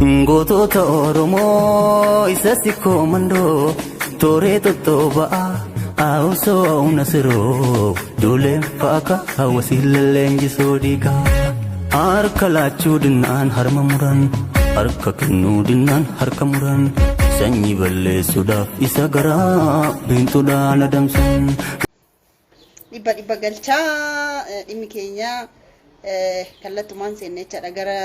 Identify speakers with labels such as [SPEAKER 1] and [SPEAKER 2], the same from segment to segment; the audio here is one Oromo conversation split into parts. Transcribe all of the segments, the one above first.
[SPEAKER 1] Gootota Oromoo isa sikkoo mandoo tooree tottooba'a haawusoo nasiroo duuleen faaka hawwasii leenjisoo dhiigaa harka laachuu dinnaan harma muran harka kennuu dinnaan harka muran sanyii balleessuudhaaf isa garaa biintuudhaan adamsan.
[SPEAKER 2] Dhibba galchaa dhimmi keenya kallattumaan seennechaadha gara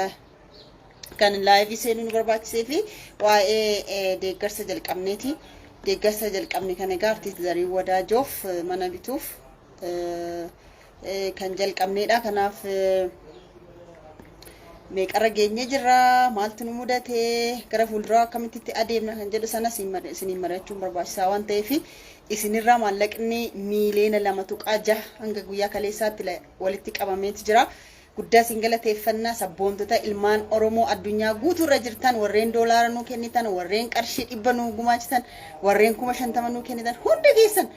[SPEAKER 2] kan live seenuu nu barbaachisee fi waa'ee deeggarsa jalqabneeti. Deeggarsa jalqabne kan egaa artiist Zarii Wadaajoof mana bituuf kan jalqabneedha. Kanaaf meeqarra geenye jirra, maaltu nu mudate, gara fuulduraa akkamitti adeemna kan jedhu sana isiniin mari'achuun barbaachisaa waan ta'eef isinirraa maallaqni miiliyoona 2.6 hanga guyyaa kaleessaatti walitti qabameeti jira. Guddaa singalateeffannaa sabboontota ilmaan Oromoo addunyaa guutuurra jirtan warreen doolaara nuu kennitan, warreen qarshii 100 nuu gumaachitan, warreen 50 nuu kennitan hunda keessan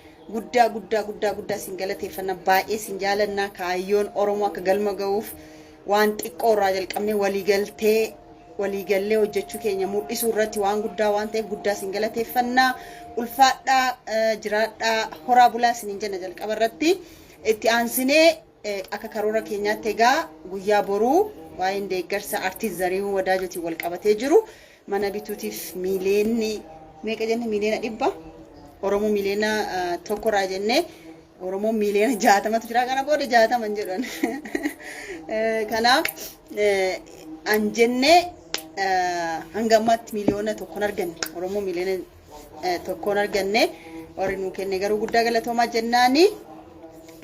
[SPEAKER 2] guddaa singalateeffannaa baay'ee sin jaalannaa. Kaayyoon Oromoo akka galma ga'uuf waan xiqqoo irraa jalqabnee waliigallee hojjechuu keenya mul'isuu irratti waan guddaa waan ta'eef guddaa singalateeffannaa. Ulfaadhaa jiraadhaa horaa bulaa siniin jenna jalqaba irratti. Itti aansinee akka karoora keenyaatti egaa guyyaa boruu waa'een deeggarsa artiist Zarii Wadaajootiin wal qabatee jiru mana bituutiif miiliyoonni meeqa jenne miiliyoona 100 Oromoo miiliyoona 1 irraa jennee Oromoo miiliyoona 60tu jira kana booda 60 jedhan. Kanaaf an jennee hanga ammaatti miiliyoona 1 arganne Oromoo miiliyoona 1 arganne warri nuu kenne garuu guddaa galatoomaa jennaani.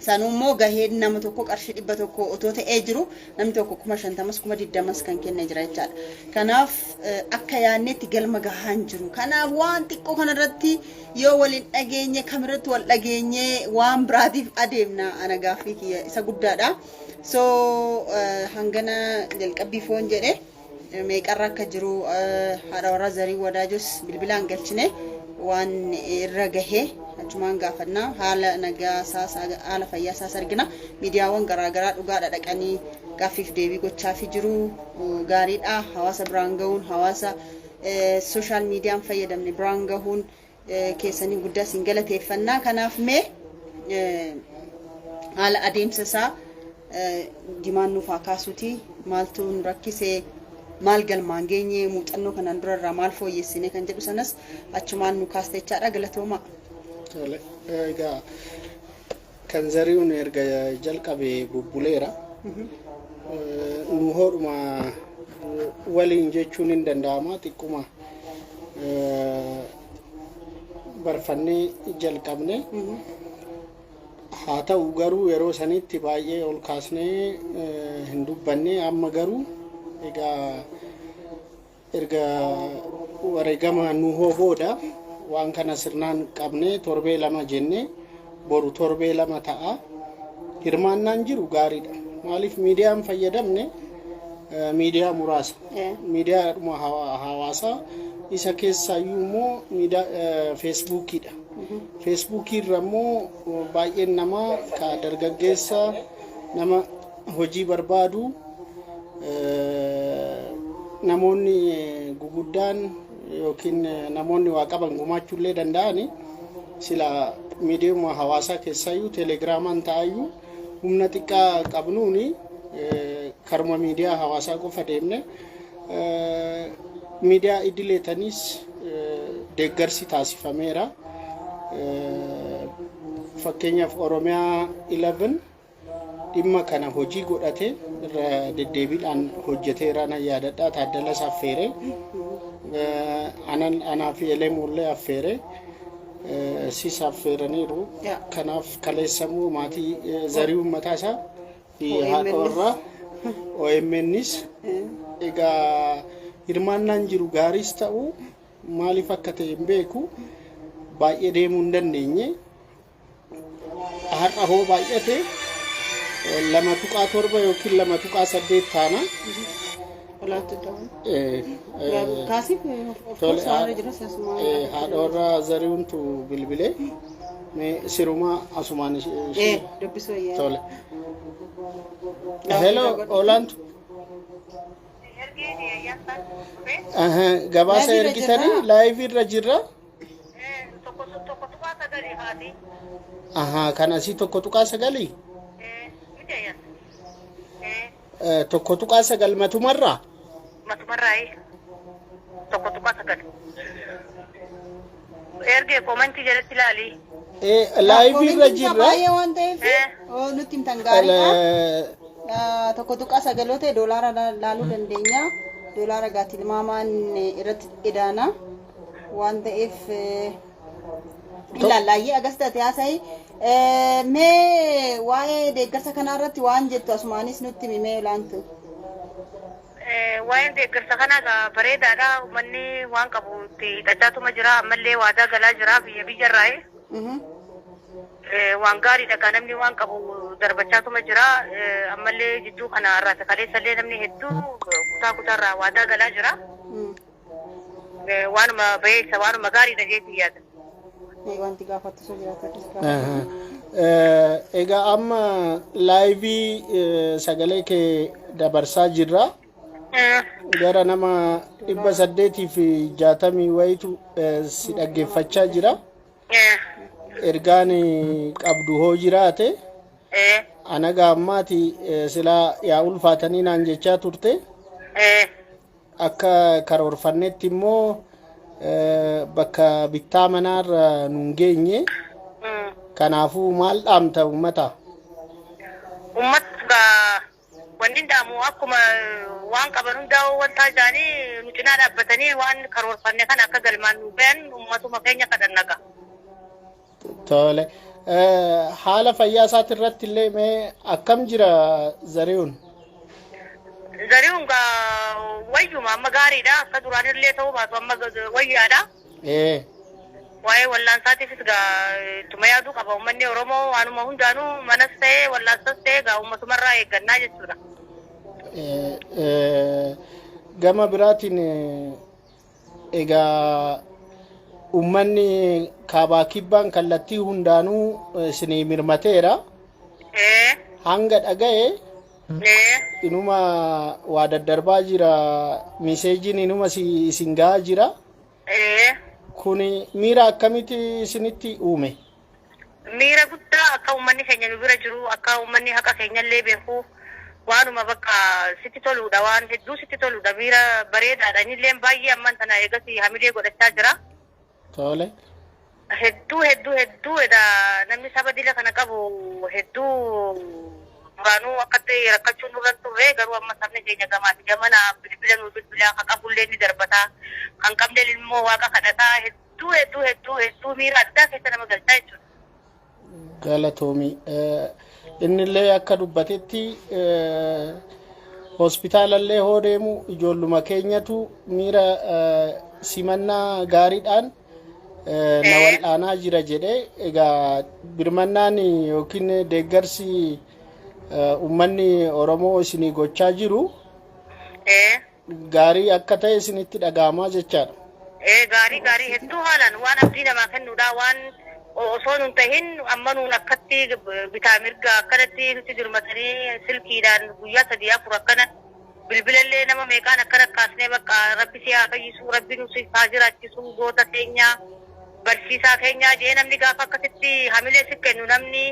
[SPEAKER 2] Sanummoo gaheen nama tokko qarshii 100 otoo ta'ee jiru namni tokko 50,000 kan kennee jira jechaadha. Kanaaf akka yaannetti galma gahaan jiru. Kanaaf waan xiqqoo kanarratti yoo waliin dhageenye kamirratti wal dhageenye waan biraatiif adeemna ana gaaffii kiyya isa guddaadha. So hangana jalqabbii foon jedhe meeqarra akka jiru haadha warraa Zarii Wadaajoos bilbilaan galchine waan irra gahee achumaan gaafannaa haala nagaa haala fayyaa isaas argina. Miidiyaawwan garaagaraa dhugaadha dhaqanii gaaffiif deebii gochaafii jiru gaariidha. Hawaasa biraan gahuun hawaasa sooshaal miidiyaan fayyadamne biraan gahuun keessanii guddaa siin galateeffannaa. Kanaaf mee haala adeemsa isaa dimaan nuuf haa kaasuuti maaltu nu rakkisee maal galmaan geenye muuxannoo kanaan durarraa maal fooyyessine kan jedhu sanas achumaan nu kaastechaadha. Galatoomaa.
[SPEAKER 3] Egaa kan Zariin erga jalqabe bubbuleera. Nu hodhuma waliin jechuun hin danda'ama xiqquma barfannee jalqabne. Haa ta'u garuu yeroo sanitti baay'ee ol kaasnee hin dubbanne amma garuu egaa erga wareegama nu booda waan kana sirnaan qabne torbee 2 jenne boru torbee 2 ta'a. Hirmaannaan jiru gaariidha. Maaliif miidiyaan fayyadamne miidiyaa muraasa. Miidiyaa hawaasaa isa keessaayyuu immoo miidiyaa Feesbuukiidha. Feesbuukii irra immoo baay'een nama ka dargaggeessa nama hojii barbaadu namoonni guguddaan yookiin namoonni waa qaban gumaachuullee danda'ani sila miidiyaa hawaasaa keessaayyuu teelegiraamaan ta'ayyuu humna xiqqaa qabnuuni karuma miidiyaa hawaasaa qofa deemne miidiyaa idileetanis deeggarsi taasifameera. Fakkeenyaaf Oromiyaa 11 dhimma kana hojii godhate irra deddeebiidhaan hojjeteera na yaadadha. Taaddala Saffeere anaa fi Eleemullee affeere si saffeeraniiru. Kanaaf kaleessamuu maatii Zarii uummataa isaa fi haadha warraa OMNs egaa hirmaannaan jiru gaariis ta'u maaliif akka ta'e hin beeku baay'ee deemuu hin dandeenye. Har'a hoo baay'ate 2.7 yookiin 2.8 taana. Haadha warraa Zariintu bilbilee siruma asumaan tole. Hello Olantu. gabaasa ergitanii live irra jirra. Kan asii tokko tuqaa sagalii. Tokko tuqaa sagal matumarraa.
[SPEAKER 4] Tokko tuqaa sagal. Erge komantii jalatti ilaali.
[SPEAKER 3] Live irra jirra.
[SPEAKER 2] Baay'ee waan ta'eef nutti himtan gaariidha. Tokko tuqaa sagaloote doolaara laaluu dandeenya. Doolaara tilmaamaan irratti idaana waan ta'eef ilaalaayyee agas ta'e haasa'e. Mee waa'ee deeggarsa kanaa irratti waan jettu asumaanis nutti himee laantu.
[SPEAKER 4] Waa'een deeggarsa kanaa bareedaadha. Uummanni waan qabu hidhachaatuma jira. Ammallee waadaa galaa jira biyyarraa. Waan gaariidha kan namni waan qabu darbachaatuma jira. Ammallee jidduu kana irraa kaleessallee namni hedduu kutaarraa waadaa galaa jira. Waanuma bayeessa waanuma gaariidha jeetii yaada.
[SPEAKER 2] Wanti gaafattu jiraata.
[SPEAKER 3] Egaa amma laayivii sagalee kee dabarsaa jirra. Gara nama 860 wayitu si dhaggeeffachaa jira. Ergaan qabdu hoo jiraate anaga ammaati silaa yaa ulfaatanii naan jechaa turte. Akka karoorfannetti immoo bakka bittaa manaarra nuun geenye. Kanaafuu maal dhaamta uummata?
[SPEAKER 4] Uummata wanni dhaamu akkuma waan qaban hundaa wanta jaanii nu cinaa dhaabbatanii waan karoorfanne kan akka galmaan nu bayan uummatuma keenya kadhannaqa.
[SPEAKER 3] Tole. Haala fayyaa isaati irratti illee mee akkam jira Zarihuun?
[SPEAKER 4] Zarihuun wayyuma amma gaariidha. Akka duraanillee ta'uu baatu amma wayyaadha. Waa'ee wallaansaatiifis tuma yaaduu qaba uummanni Oromoo waanuma hundaanuu manas ta'ee wallaansas ta'ee ummatumarraa eeggannaa jechuudha.
[SPEAKER 3] Gama biraatiin egaa uummanni kaabaa kibbaan kallattii hundaanuu isinii mirmateera. Hanga dhaga'e inuma waa daddarbaa jira miseejiin inuma isin gahaa jira. Kuni miira akkamitti isinitti uume?
[SPEAKER 4] Miira guddaa akka uummanni keenya nu bira jiru akka uummanni haqa keenyallee beeku waanuma bakka sitti toluudha waan hedduu sitti toluudha miira bareedaadha innillee baay'ee amman tana eegasi hamilee godhachaa jira.
[SPEAKER 3] Tole.
[SPEAKER 4] Hedduu namni saba dila kana qabu hedduu duraanuu akkatti rakkachuun nurra turre garuu amma sabni keenya gamaati gamana bilbila kan qabullee ni darbataa kan qabne immoo waaqa kadhataa hedduu miira addaa keessa nama galchaa jechuudha.
[SPEAKER 3] Galatoomii. Innillee akka dubbatetti hospitaalallee hoo deemu ijoolluma keenyatu miira simannaa gaariidhaan na wal'aanaa jira jedhee egaa birmannaan yookiin deeggarsi uummanni Oromoo isinii gochaa jiru gaarii akka ta'e isinitti dhaga'amaa jechaadha.
[SPEAKER 4] Gaarii hedduu haalaan waan abdii namaa kennuudha waan osoo nun tahin amma nuun akkatti bitaa mirga akkanatti nutti dirmatanii silkiidhaan guyyaa 3-4 akkana bilbilallee nama meeqaan akkana kaasnee bakka rabbi si haa fayyisuu rabbi nu si haa jiraachisuu goota keenya barsiisaa keenya jee namni gaafa akkasitti hamilee si kennu namni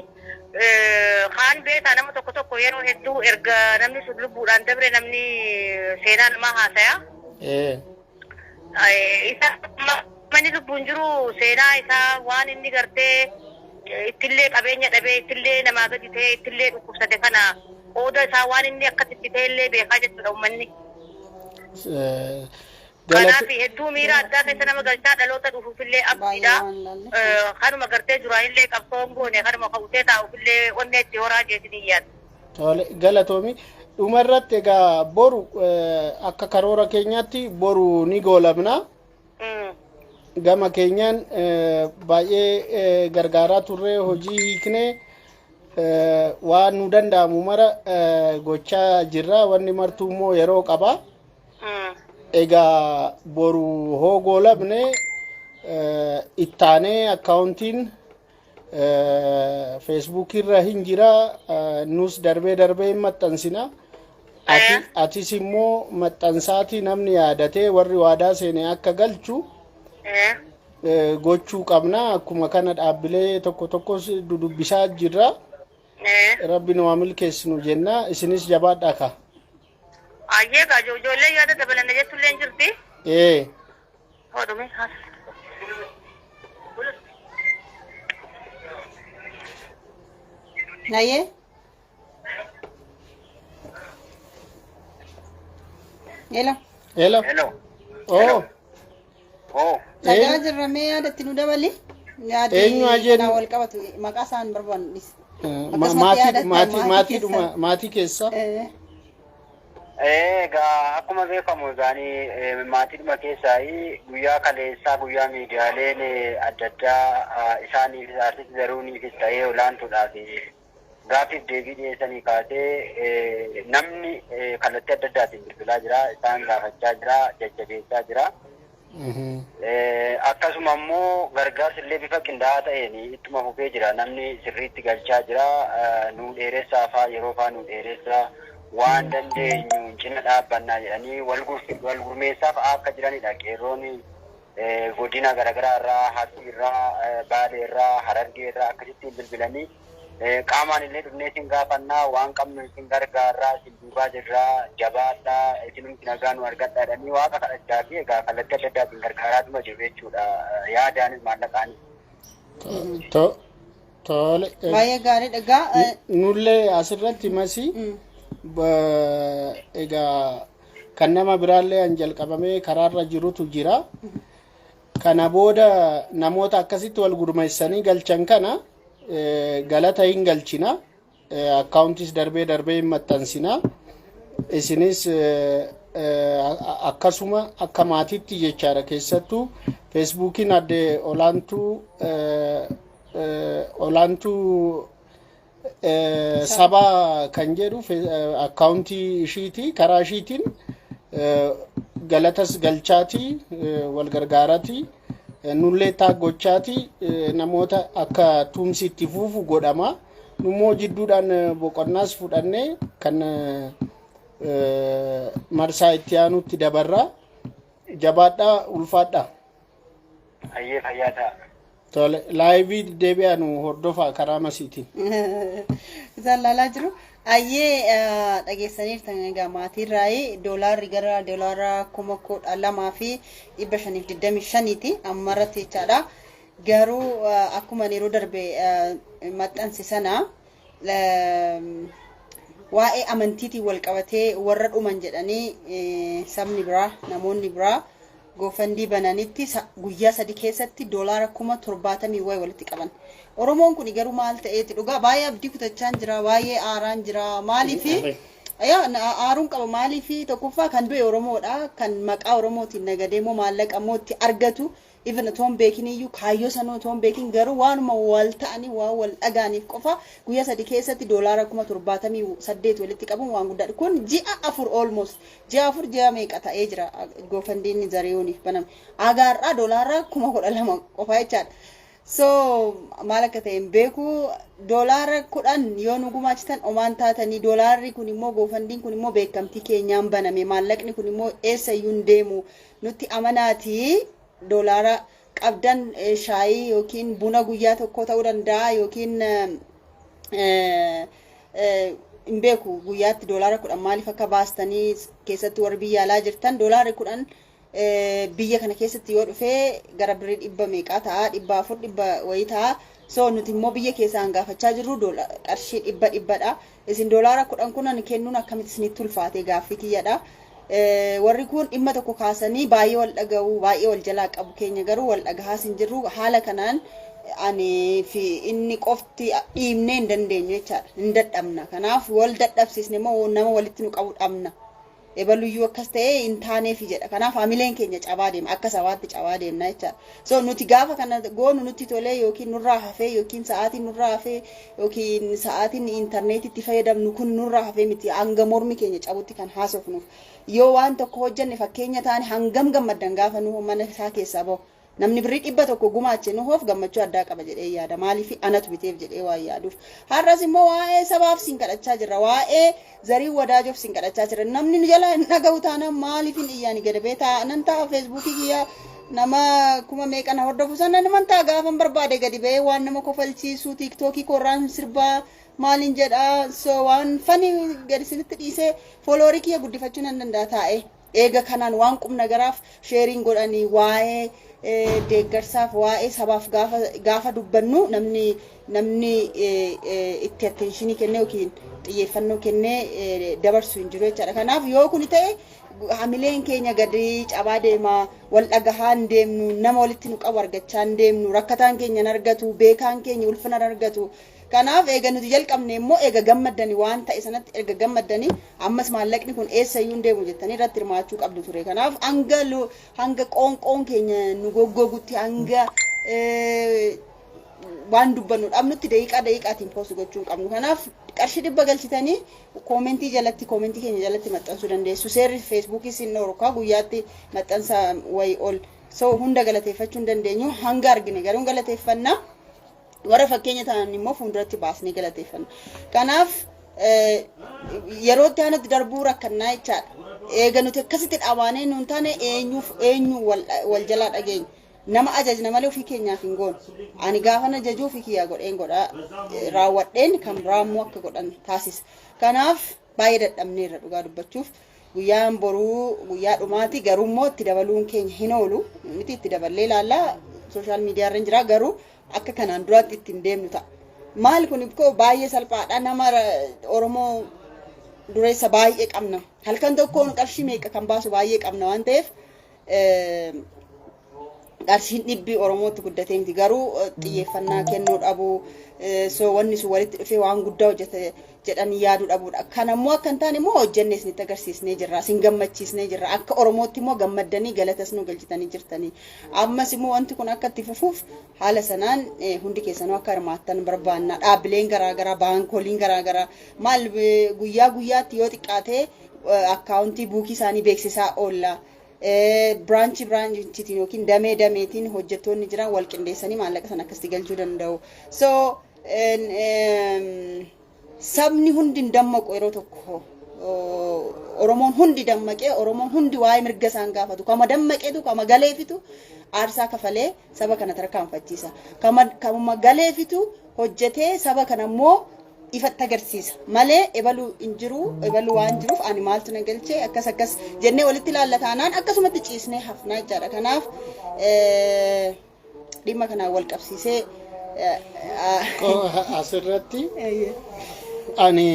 [SPEAKER 4] kaan beekaa nama tokko yeroo hedduu erga namni sun lubbuudhaan dabre namni seenaa namaa haasaya. Isa manni lubbuun jiru seenaa isaa waan inni gartee ittillee qabeenya dhabee ittillee namaa gadi ta'e ittillee dhukkubsate kana qooda isaa waan inni akkasitti ta'ellee beekaa jechuudha uummanni. Kanaaf hedduu miira addaa keessa nama galchaa dhaloota dhufuufillee abdiidha. Kanuma gartee duraanillee qabsoon goone kanuma ka'utee taa'uufillee onnee itti horaa jeetiin yaadda.
[SPEAKER 3] Tole galatoomi. Dhumarratti egaa boru akka karoora keenyaatti boru ni goolabna. Gama keenyaan baay'ee gargaaraa turre hojii hiiknee waan nu danda'amu mara gochaa jirra wanni martuu immoo yeroo qaba. Egaa boru hoo goolabne ittaanee akkaawuntiin Facebook irra hin jira nus darbee hin maxxansina atis immoo maxxansaatii namni yaadatee warri waadaa seenee akka galchu gochuu qabna. Akkuma kana dhaabbilee tokko tokkos dudubbisaa jirra. Rabbiin waa milkeessinu jenna. Isinis jabaadhaa ka.
[SPEAKER 4] Ayyee gaa ijoollee yaada dabalanne jettullee hin jirti. Hodhume haas.
[SPEAKER 2] Naye? Hello.
[SPEAKER 3] Hello. Oh.
[SPEAKER 2] Nagaa jirra mee yaadatti nu dabali?
[SPEAKER 3] Eenyu ajeen
[SPEAKER 2] wal qabatu maqaa isaan barbaannis.
[SPEAKER 3] Maatii keessa.
[SPEAKER 5] Egaa akkuma beekamu isaanii maatiidhuma keessaa guyyaa kaleessaa guyyaa miidiyaaleen adda addaa isaaniif artist Zaruuniifis ta'ee olaantuudhaaf gaaffiif deebii dhiyeessanii kaasee namni kallattii adda addaatiin bilbilaa jira. Isaan gaafachaa jira, jajjabeessaa jira. Akkasuma immoo gargaarsi illee bifa qindaa'aa ta'een ittuma fufee jira. Namni sirriitti galchaa jira. Nu dheeressaa fa'aa yeroo fa'aa nu dheeressaa waan dandeenyu cina dhaabbannaa jedhanii wal gurmeessaa fa'aa akka jiranidha. Qeerroon godina garaagaraa irraa, Hartii irraa, Baalee irraa, Harargee irraa akkasittiin bilbilanii qaamaan illee dhufnee isin gaafannaa waan qabnu isin gargaarraa, isin duubaa jirraa, jabaadhaa, isinumti nagaa nu argadhaa jedhanii waaqa kadhachaa fi egaa kallattii adda addaatiin gargaaraatuma jiru jechuudha. Yaadaanis maallaqaanis.
[SPEAKER 3] Tole.
[SPEAKER 2] Baay'ee gaariidha egaa.
[SPEAKER 3] Nullee asirratti masii egaa kan nama biraallee an jalqabamee karaarra jirutu jira. Kana booda namoota akkasitti wal gurmeessanii galchan kana galata hin galchina. Akkaawuntis darbee hin maxxansina. Isinis akkasuma akka maatiitti jechaadha. Keessattuu feesbuukiin adde olaantuu saba kan jedhu akkaawuntii ishiiti. Karaa ishiitiin galatas galchaati, wal gargaaraati, nullee taaggochaati, namoota akka tumsi itti fufu godhama. Nummoo jidduudhaan boqonnaas fudhannee kan marsaa itti aanutti dabarra. Jabaadhaa, ulfaadhaa.
[SPEAKER 5] Ayyee fayyaa ta'a.
[SPEAKER 3] Tole, laayivii deebi'anu hordofaa karaa masiitiin.
[SPEAKER 2] Isaan laalaa jiru. Ayyee dhageessaniirtan egaa maatiirraa doolaarri gara doolaara 12,525 ammarratti jechaadha. Garuu akkuma yeroo darbe maxxansi sana waa'ee amantiitiin wal qabatee warra dhuman jedhanii sabni biraa namoonni biraa goofandii bananitti guyyaa 3 keessatti doolaara 70,000 walitti qaban. Oromoon kun garuu maal ta'eeti dhugaa baay'ee abdii kutachaa jira, baay'ee aaraan jira. Maaliifi aaruun qaba maaliifi tokkoffaa kan du'e Oromoodha, kan maqaa Oromootiin nagadee moo maallaqa moo itti argatu even toon beekin iyyuu kaayyoo sanoo toon beekin garuu waanuma wal ta'anii waan wal dhagaaniif qofa guyyaa 3 keessatti doolaara 70,800 walitti qabuun waan guddaadha. Kun ji'a 4 almost ji'a 4 ji'a meeqa ta'ee jira goofandiin Zariyooniif baname. Agaarraa doolaara 12,000 qofa jechaadha. So maal akka ta'e hin beeku. Doolaara 10 yoo nu gumaachitan omaan taatanii doolaarri kun immoo goofandiin kun immoo beekamtii keenyaan baname, maallaqni kun immoo eessayyuu hin deemu nutti amanaati. Doolaara qabdan shaayii yookiin buna guyyaa tokko ta'uu danda'a yookiin hin beeku guyyaatti doolaara 10 maaliif akka baastanii keessatti warri biyya alaa jirtan doolaarri 10 biyya kana keessatti yoo dhufee gara birrii 100 meeqaa ta'a 400 wayii ta'a. So nuti immoo biyya keessaan gaafachaa jirru qarshii 100dha. Isin doolaara 10 kunan kennuun akkamitti isinitti ulfaate gaaffii kiyyadha. Warri kun dhimma tokko kaasanii baay'ee wal dhaga'u, baay'ee wal jalaa qabu. Keenya garuu wal dhagahaas hin jirru. Haala kanaan ani fi inni qofti dhiibnee hin dandeenyu jechaadha. Hin dadhabna. Kanaaf wal dadhabsiisne immoo nama walitti nu qabu dhabna. Ebaluyyuu akkas ta'ee hin taaneef jedha. Kanaaf haamileen keenya cabaa deema. Akka sabaatti cabaa deemna jechaadha. So nuti gaafa kana goonu nutti tolee yookiin nurraa hafee yookiin sa'aatiin nurraa hafee yookiin sa'aatiin intarneetitti fayyadamnu kun nurraa hafee miti. Hanga mormi keenya cabutti kan haasofnuuf. Yoo waan tokko hojjenne fakkeenya taane hangam gammaddan gaafa nu mana isaa keessaa bahu. namni birrii 100 gumaache nu hoof gammachuu addaa qaba jedhee yaada maaliif anatu biteef jedhee waa yaaduuf har'as immoo waa'ee sabaaf sin kadhachaa jirra waa'ee zarii wadaajoof sin kadhachaa jirra namni nu jala dhaga'u taana maaliif hin iyyaani gad beetaa nan ta'a feesbuukii kiyyaa nama kuma meeqana hordofu sana naman ta'a gaafan barbaade gadi ba'ee waan nama kofalchiisu tiiktookii korraan sirbaa maalin jedha so waan fani gadi sinitti dhiisee fooloorii kiyya guddifachuu nan danda'a taa'e eega kanaan waan qubna garaaf sheeriin godhanii waa'ee deeggarsaaf waa'ee sabaaf gaafa dubbannu namni itti attentionii kennee yookiin xiyyeeffannoo kennee dabarsu hin jiru jechaadha. Kanaaf yoo kun ta'e hamileen keenya gadi cabaa deema wal dhagahaan deemnu nama walitti nu qabu argachaa deemnu rakkataan keenya hin argatu beekaan keenya ulfina hin argatu. Kanaaf eega nuti jalqabne immoo eega gammaddanii waan ta'e sanatti erga gammaddanii ammas maallaqni kun eessayyuu hin deemu jettanii irratti hirmaachuu qabdu ture. Kanaaf hanga qoonqoon keenya nu goggogutti hanga waan dubbannu dhabnutti daqiiqaatiin poostu gochuu hin qabnu. Kanaaf qarshii 100 galchitanii koomentii keenya jalatti maxxansuu dandeessu. Seerri feesbuukii sin dhorkaa guyyaatti maxxansa wayi ol so hunda galateeffachuu hin dandeenyu hanga argine garuu galateeffannaa. Warra fakkeenya ta'an immoo fuulduratti baasnee galateeffanna. Kanaaf yeroo itti aanutti darbuu rakkannaa jechaadha. Eega nuti akkasitti dhaabaanee nuun taane eenyu wal jalaa dhageenya. Nama ajajna malee ofii keenyaaf hin goonu. Ani gaafan ajajuu ofii kiyyaa godheen godhaa raawwadheen kan raammoo akka godhan taasisa. Kanaaf baay'ee dadhabneerra dhugaa dubbachuuf guyyaan boruu guyyaa dhumaati garuu immoo itti dabaluun keenya hin oolu. Miti itti daballee ilaallaa sooshaal miidiyaa irra jira garuu akka kanaan duraatti ittiin deemnu ta'a. Maal kun ibkoo baay'ee salphaadha nama Oromoo dureessa baay'ee qabna. Halkan tokkoon qarshii meeqa kan baasu baay'ee qabna waan ta'eef qarshiin dhibbi Oromootti guddatee miti garuu xiyyeeffannaa kennuu dhabu so wanni sun walitti dhufee waan guddaa hojjete jedhanii yaaduu dhabuudha. Kan ammoo akka hin taane immoo hojjennee isinitti agarsiisnee jirra. Isin gammachiisnee jirra. Akka Oromootti immoo gammaddanii galatas nu galchitanii jirtanii. Ammas immoo wanti kun akka itti fufuuf haala sanaan hundi keessanuu akka hirmaattan barbaanna. Dhaabbileen garaagaraa, baankoliin garaagaraa maal guyyaa guyyaatti yoo xiqqaatee akkaawuntii buukii isaanii beeksisaa oolla. Branchitiin yookiin dameetiin hojjettoonni jiran wal qindeessanii maallaqa sana akkasitti galchuu danda'u. So sabni hundi dammaqu yeroo tokko Oromoon hundi dammaqee Oromoon hundi waa'ee mirga isaan gaafatu kama dammaqeetu kama galeefitu aarsaa kafalee saba kana tarkaanfachiisa. Kama galeefitu hojjetee saba kana immoo ifatti agarsiisa malee ebaluu hin jiru ebaluu waan jiruuf ani maaltu na galchee akkas jennee walitti ilaallataanaan akkasumatti ciisnee hafnaa jechaadha. Kanaaf dhimma kanaan wal qabsiisee
[SPEAKER 3] asirratti ani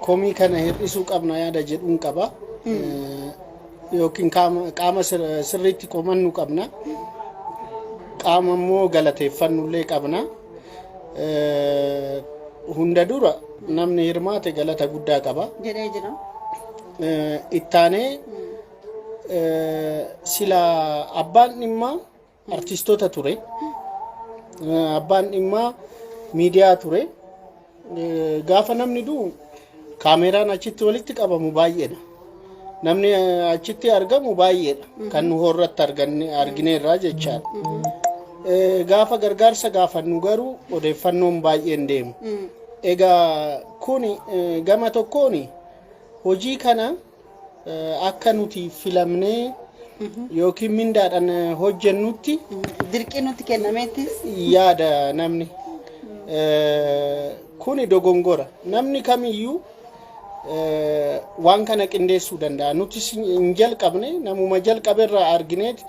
[SPEAKER 3] komii kana hir'isuu qabna yaada jedhuun qaba yookiin qaama sirriitti qomannu qabna qaama immoo galateeffannullee qabna. Hunda dura namni hirmaate galata guddaa qaba
[SPEAKER 2] jedhee jira.
[SPEAKER 3] Ittaanee sila abbaan dhimma artistoota ture abbaan dhimma miidiyaa ture gaafa namni du'u kaameraan achitti walitti qabamu baay'eedha. Namni achitti argamu baay'eedha kan nu horratti argineerraa jechaadha. Gaafa gargaarsa gaafannu garuu odeeffannoon baay'een deemu. Egaa kun gama tokkoon hojii kana akka nuti filamnee yookiin mindaadhaan hojjennutti
[SPEAKER 2] dirqii nutti kennameetti
[SPEAKER 3] yaada namni kun dogongora namni kamiyyuu waan kana qindeessuu danda'a. Nuti hin jalqabne namuma jalqaberraa argineeti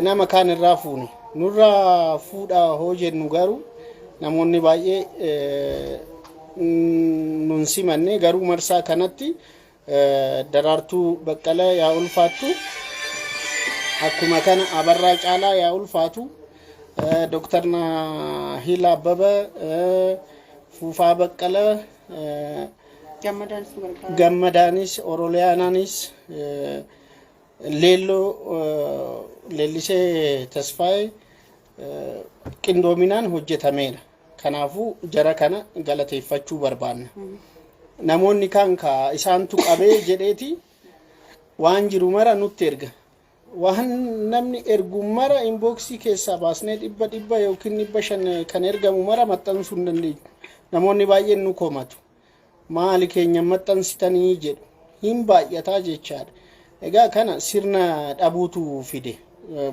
[SPEAKER 3] nama kaan irraa fuune nurraa fuudhaa hoo jennu garuu namoonni baay'ee nun simanne garuu marsaa kanatti Daraartuu Baqqalaa yaa ulfaattu akkuma kana Abarraa Caalaa yaa ulfaatu Dr. Nahila Abbaba Fuufaa Baqqalaa Gammadaanis Oroliyaanis Leellisee Tasfaayee qindoominaan hojjetameera. Kanaafuu jara kana galateeffachuu barbaanna. Namoonni kaan isaantu qabee jedheeti waan jiru mara nutti erga. waan namni ergu mara inboxii keessaa baasnee dhibba yookiin 500 kan ergamu mara maxxansuu hin dandeenyu. Namoonni baay'een nu komatu. Maali keenya maxxansitanii jedhu. Hin baay'ataa jechaadha. Egaa kana sirna dhabuutu fide.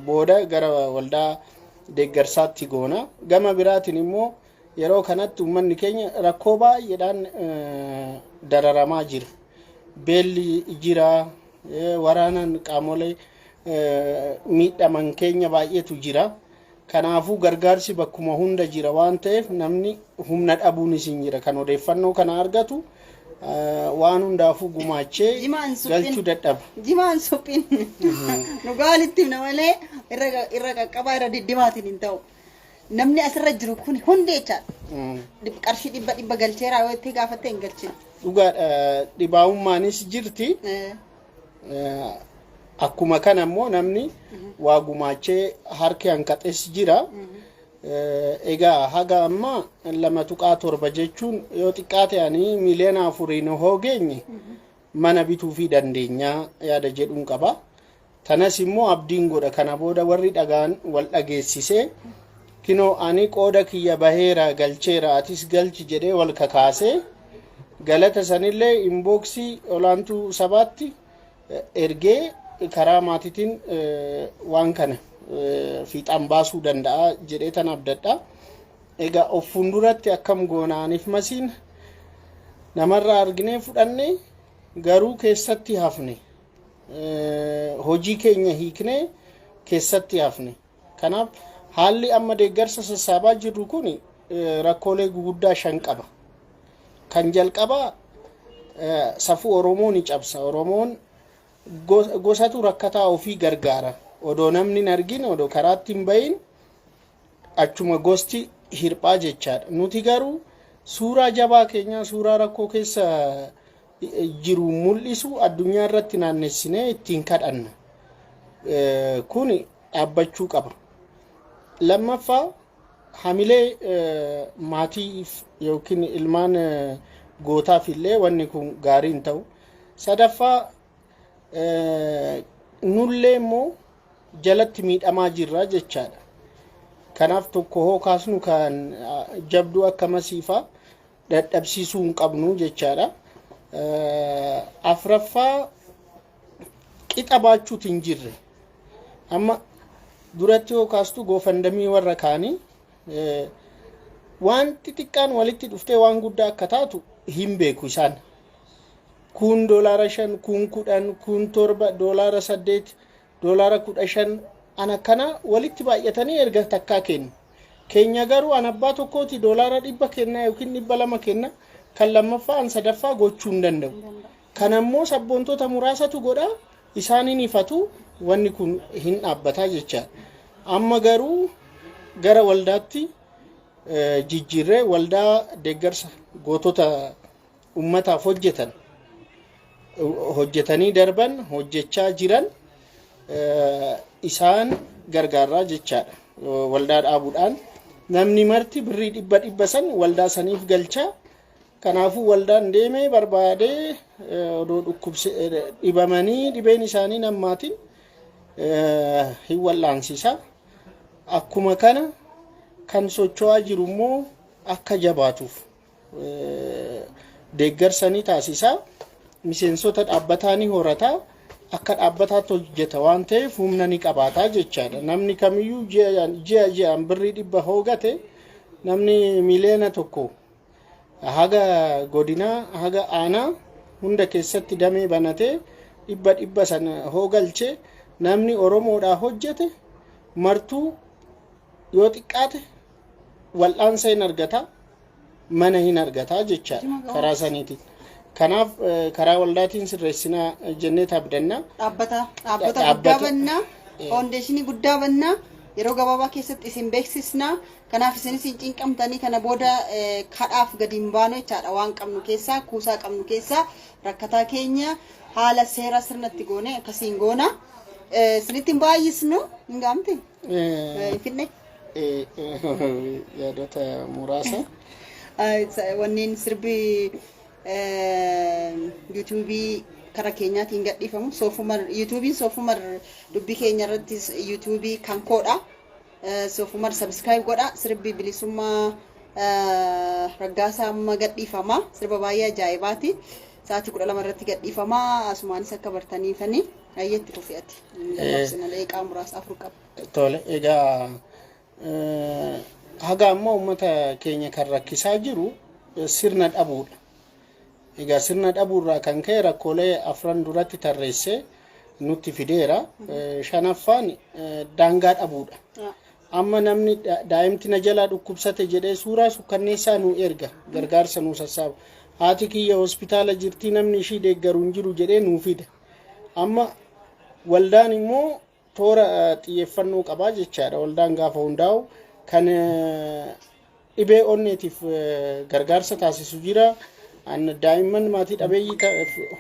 [SPEAKER 3] Booda gara waldaa deeggarsaatti goona. Gama biraatiin immoo yeroo kanatti uummanni keenya rakkoo baay'eedhaan dararamaa jira. Beelli jira, waraanaan qaamolee miidhaman keenya baay'eetu jira. Kanaafuu gargaarsi bakkuma hunda jira waan ta'eef namni humna dhabuunis hin jira. Kan odeeffannoo kana argatu waan hundaafuu gumaachee galchuu dadhaba.
[SPEAKER 2] Jimaan suphin nu gaalitti namalee irra qaqqabaa irra diddimaatiin hin ta'u. Namni asirra jiru kun hundi jechaadha. Qarshii 100 galcheera yoo itti gaafatte hin galchine.
[SPEAKER 3] Dhugaadha dhibaahummaanis jirti. Akkuma kana immoo namni waa gumaachee harki hanqaxes jira. Egaa haga amma 2.7 jechuun yoo xiqqaate ani miliyoona 4 hoo geenye mana bituu fi dandeenyaa yaada jedhuun qaba. Tanas immoo abdiin godha kana booda warri dhagaan wal dhageessisee kinoo ani qooda kiyya baheera galcheera atis galchi jedhee wal kakaasee galata sanillee inboxii olaantuu sabaatti ergee karaa maatiitiin waan kana fiixaan baasuu danda'a jedhee tan abdadha. Egaa of fuulduratti akkam goonaaniif masiin namarraa arginee fudhannee garuu keessatti hafne hojii keenya hiiknee keessatti hafne. Kanaaf haalli amma deeggarsa sassaabaa jirru kun rakkoolee guguddaa 5 qaba. Kan jalqabaa safuu Oromoo ni cabsa. Oromoon gosatu rakkataa ofii gargaara. Odoo namni hin argin odoo karaatti hin bahin achuma gosti hirphaa jechaadha. Nuti garuu suuraa jabaa keenyaa suuraa rakkoo keessa jiru mul'isu addunyaa irratti naannessinee ittiin kadhanna. Kun dhaabbachuu qaba. Lammaffaa hamilee maatiif yookiin ilmaan gootaaf illee wanni kun gaarii hin ta'u. Sadaffaa nullee immoo jalatti miidhamaa jirra jechaadha. Kanaaf tokko hoo kaasnu kan jabduu akka masiifaa dadhabsiisuu hin qabnu jechaadha. Afraffaa qixa baachuutu hin jirre. Amma duratti hoo kaastu goofandamii warra kaanii waan xixiqqaan walitti dhuftee waan guddaa akka taatu hin beeku isaan. Kun $5, kun $10, kun $7, $8, $15 ana kana walitti baay'atanii erga takkaa kennu. Keenya garuu an abbaa tokkooti $100 kenna yookiin $200 kenna kan lammaffaa an sadaffaa gochuu hin danda'u. Kanammoo sabboontota muraasatu godha isaaniin ifatu wanni kun hin dhaabbataa jecha. Amma garuu gara waldaatti jijjiirree waldaa deeggarsa gootota ummataaf hojjetanii darban hojjechaa jiran isaan gargaaraa jechaadha. Waldaa dhaabuudhaan namni marti birrii 100 san waldaa saniif galchaa. Kanaafuu waldaan deemee barbaadee odoo dhibamanii dhibeen isaanii nammaatiin hin wal'aansiisa. Akkuma kana kan socho'aa jiru immoo akka jabaatuuf deeggarsanii taasisaa. Miseensota dhaabbataa ni horataa. Akka dhaabbataatti hojjeta waan ta'eef humna ni qabaataa jechaadha. Namni kamiyyuu ji'a birrii 100 hoogate namni miliyoona 1 haga godinaa haga aanaa hunda keessatti damee banatee 100 sana hoogalche namni Oromoodhaa hojjete martuu yoo xiqqaate wal'aansa hin argata mana hin argata jechaadha karaa saniitiin. Kanaaf karaa waldaatiin sirreessinaa jennee abdanna.
[SPEAKER 2] Dhaabbata guddaa bannaa foondeeshinii guddaa bannaa yeroo gabaabaa keessatti isin beeksisnaa. Kanaaf isinis hin cinqamtanii kana booda kadhaaf gadi hin baanu jechaadha. Waan qabnu keessaa kuusaa qabnu keessaa rakkataa keenya haala seera sirnatti goone akkasiin goona. Isinitti hin baay'isnu hin gaamte hin fidne.
[SPEAKER 3] Yaadota muraasa.
[SPEAKER 2] Wanneen sirbii YouTube kara keenyaatiin gadhiifamu. Soofumar YouTubein soofumar dubbii keenya irratti YouTubii kan koodha. Soofumar subscribe godha. Sirbi bilisummaa Raggaasaa amma gadhiifama. Sirba baay'ee ajaa'ibaati. Sa'aatii 12 irratti gadhiifama. Asumaanis akka bartaniifani ayyetti kufiati. Dabarsina leeqaa muraasa afur qaba.
[SPEAKER 3] Tole egaa haga amma uummata keenya kan rakkisaa jiru sirna dhabuudha. Egaa sirna dhabuurraa kan ka'e rakkoolee afran duratti tarreessee nutti fideera. Shanaffaan daangaa dhabuudha. Amma namni daa'imti na jalaa dhukkubsate jedhee suuraa sukkanneessaa nu erga gargaarsa nu sassaaba. Haati kiyya hospitaala jirti namni ishii deeggaru hin jiru jedhee nuu fida. Amma waldaan immoo toora xiyyeeffannoo qabaa jechaadha. Waldaan gaafa hundaa'u kan dhibee onneetiif gargaarsa taasisu jira. Daa'imman maatii dhabeeyyii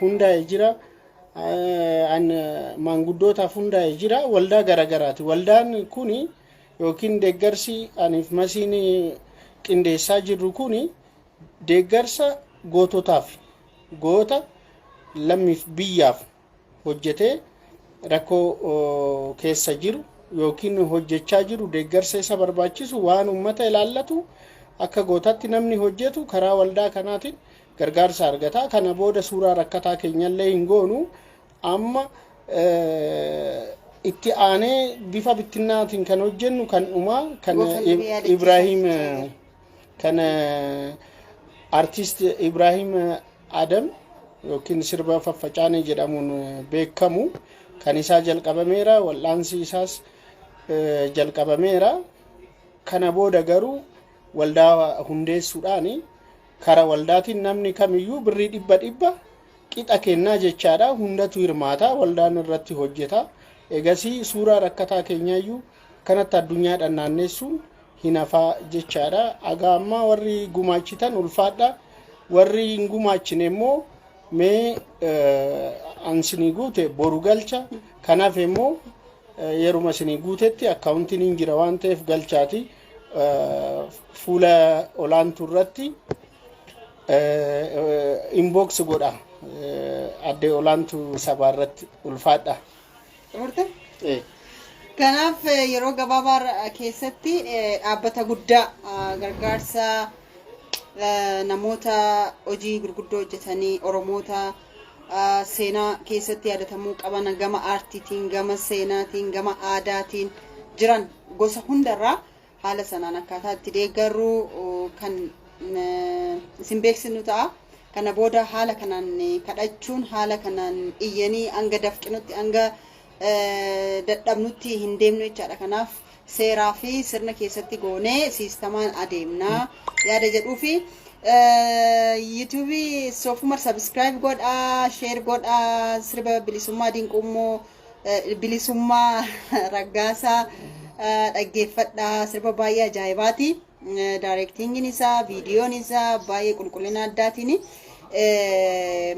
[SPEAKER 3] hundaa'e jira. Maanguddootaaf hundaa'e jira. Waldaa garagaraati. Waldaan kuni yookiin deeggarsi aniif masiin qindeessaa jirru kuni deeggarsa goototaaf goota lammiif biyyaaf hojjetee rakkoo keessa jiru yookiin hojjechaa jiru deeggarsa isa barbaachisu waan uummata ilaallatu akka gootatti namni hojjetu karaa waldaa kanaatiin gargaarsa argata. Kana booda suuraa rakkataa keenyallee hin goonu. Amma itti aanee bifa bittinnaatiin kan hojjennu kan dhumaa kan Ibrahim kan artist Ibrahim Adam yookiin sirba faffacaanee jedhamuun beekamu kan isaa jalqabameera. Wal'aansi isaas jalqabameera. Kana booda garuu waldaa hundeessuudhaan kara waldaatiin namni kamiyyuu birrii 100 qixa kennaa jechaadha. Hundatu hirmaata. Waldaan irratti hojjeta. Egasii suuraa rakkataa keenyaayyuu kanatti addunyaadhaan naannessuun hin hafaa jechaadha. Amma warri gumaachitan ulfaadha. Warri hin gumaachine immoo mee ansinii guute boru galcha. Kanaaf immoo yeruma isinii guutetti akkaawuntiin hin jira waan ta'eef galchaati. Fuula olaantuu irratti inbox godha. Addee olaantuu sabaa irratti ulfaadha.
[SPEAKER 2] Kanaaf yeroo gabaabaa keessatti dhaabbata guddaa gargaarsa namoota hojii gurguddoo hojjetanii Oromoota seenaa keessatti yaadatamuu qaban gama aartiitiin, gama seenaatiin, gama aadaatiin jiran gosa hundarraa haala sanaan akkaataa itti deeggarru kan isin beeksisnu ta'a. Kana booda haala kanaan kadhachuun haala kanaan iyyanii hanga dafqinutti hanga dadhabnutti hin deemnu jechaadha. Kanaaf seeraa fi sirna keessatti goonee siistamaan adeemna yaada jedhuu fi YouTube soofumar subscribe godha, share godha. Sirba bilisummaa dinqummoo bilisummaa Raggaasaa dhaggeeffadha. Sirba baay'ee ajaa'ibaati. Directingin isaa, viidiyoon isaa baay'ee qulqullina addaatiin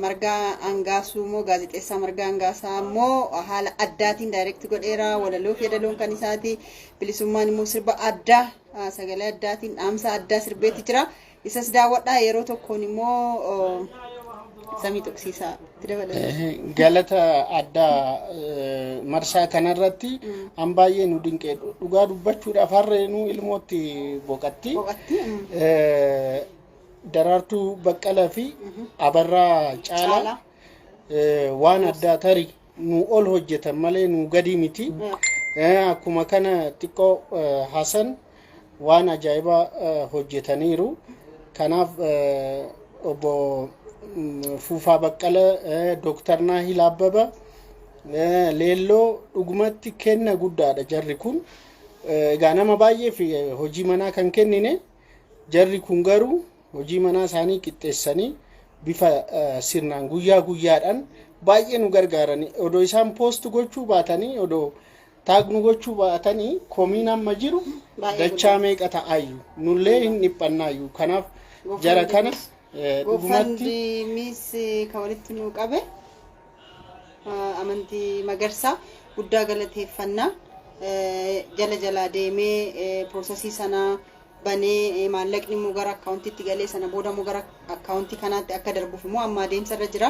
[SPEAKER 2] Margaa Angaasuu immoo gaazexeessaa Margaa Angaasaa immoo haala addaatiin direct godheera. Walaloo fi yadaloon kan isaati. Bilisummaan immoo sirba addaa sagalee addaatiin dhaamsa addaa sirbeetti jira. Isas daawwadhaa. Yeroo tokkoon immoo samii tuqsiisaa itti dabalata.
[SPEAKER 3] Galata addaa marsaa kanarratti an baay'ee nu dinqee dhugaa dubbachuudhaaf harree nu ilmootti boqatti. Daraartuu Baqqalaa fi Abarraa Caalaa waan addaa tarii nu ol hojjetan malee nu gadi miti. Akkuma kana xiqqoo Hasan waan ajaa'ibaa hojjetaniiru. Kanaaf obbo Fuufaa Baqqalaa, Dooktar Naahil Abbabaa, Leelloo dhugumatti kenna guddaadha jarri kun. Egaa nama baay'ee fi hojii manaa kan kennine jarri kun garuu hojii manaa isaanii qixxeessanii bifa sirnaan guyyaa guyyaadhaan baay'ee nu gargaarani. Odoo isaan post gochuu baatanii odoo taagnu gochuu baatanii komiin amma jiru dachaa meeqa ta'ayyuu nullee hin dhiphannaayyuu. Kanaaf jara kana
[SPEAKER 2] dhugumatti miis ka walitti nu qabe amantii Magarsaa guddaa galateeffannaa. Jala jala deemee prosesii sana banee maallaqni immoo gara akkaawuntiitti galee sana booda immoo gara akkaawuntii kanaatti akka darbuuf immoo amma adeemsa irra jira.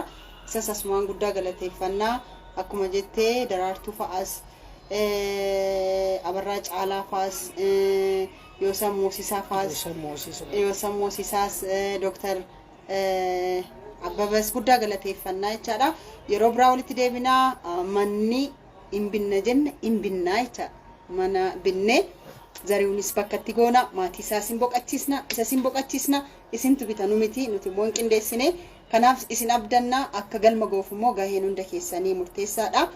[SPEAKER 2] isas asumaan guddaa galateeffannaa akkuma jettee Daraartuu fa'aas Abarraa Caalaa fa'aas Yoosan Moosisaa fa'aas Yoosan Moosisaas Dr. Abbabas guddaa galateeffannaa jechaadha. Yeroo biraa walitti deebinaa manni hin binna jenne hin binnaa jecha mana binne Zariunis bakkatti goona maatii isaas hin boqachiisna isas hin boqachiisna isintu bitanu miti nuti immoo hin qindeessine kanaaf isin abdannaa akka galma goofu immoo gaheen hunda keessanii murteessaadha.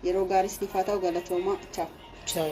[SPEAKER 2] Yeroo gaarii isiniif haa ta'u galatooma. Ciao.
[SPEAKER 3] Ciao.